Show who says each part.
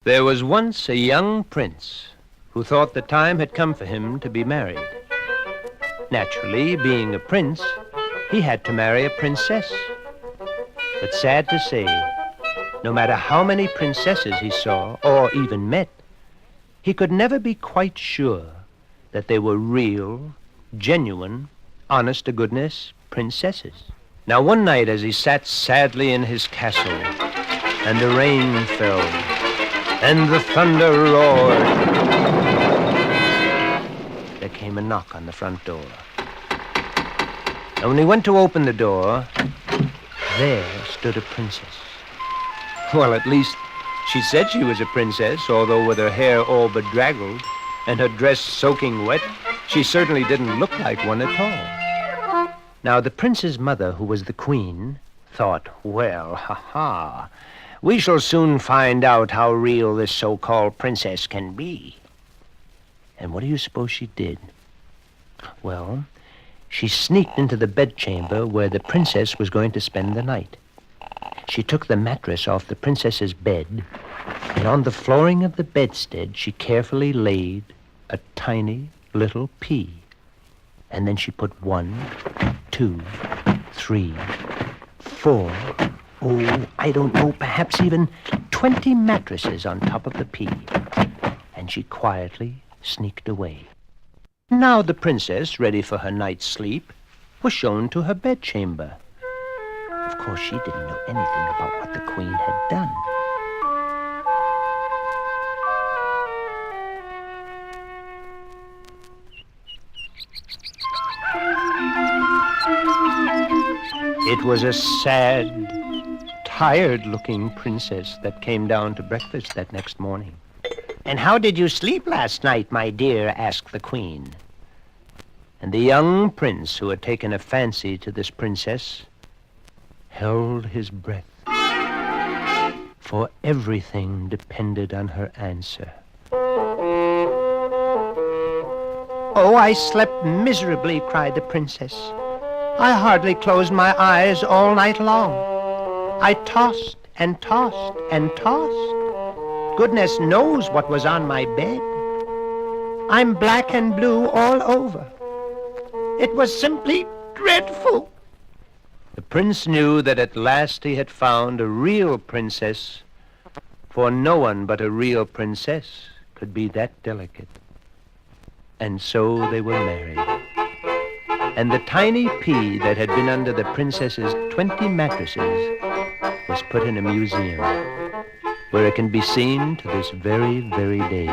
Speaker 1: There was once a young prince who thought the time had come for him to be married. Naturally, being a prince, he had to marry a princess. But sad to say, no matter how many princesses he saw or even met, he could never be quite sure that they were real, genuine, honest-to-goodness princesses. Now one night as he sat sadly in his castle, and the rain fell, and the thunder roared, there came a knock on the front door. And when he went to open the door, there stood a princess. Well, at least she said she was a princess, although with her hair all bedraggled and her dress soaking wet, she certainly didn't look like one at all. Now, the prince's mother, who was the queen, thought, well, we shall soon find out how real this so-called princess can be. And what do you suppose she did? Well, she sneaked into the bedchamber where the princess was going to spend the night. She took the mattress off the princess's bed, and on the flooring of the bedstead, she carefully laid a tiny little pea. And then she put 1, 2, 3, 4, I don't know, perhaps even 20 mattresses on top of the pea. And she quietly sneaked away. Now the princess, ready for her night's sleep, was shown to her bedchamber. Of course, she didn't know anything about what the queen had done. It was a sad, tired-looking princess that came down to breakfast that next morning. "And how did you sleep last night, my dear?" asked the queen. And the young prince, who had taken a fancy to this princess, held his breath, for everything depended on her answer. "Oh, I slept miserably," cried the princess. "I hardly closed my eyes all night long. I tossed and tossed and tossed. Goodness knows what was on my bed. I'm black and blue all over. It was simply dreadful." The prince knew that at last he had found a real princess, for no one but a real princess could be that delicate. And so they were married. And the tiny pea that had been under the princess's 20 mattresses was put in a museum, where it can be seen to this very, very day.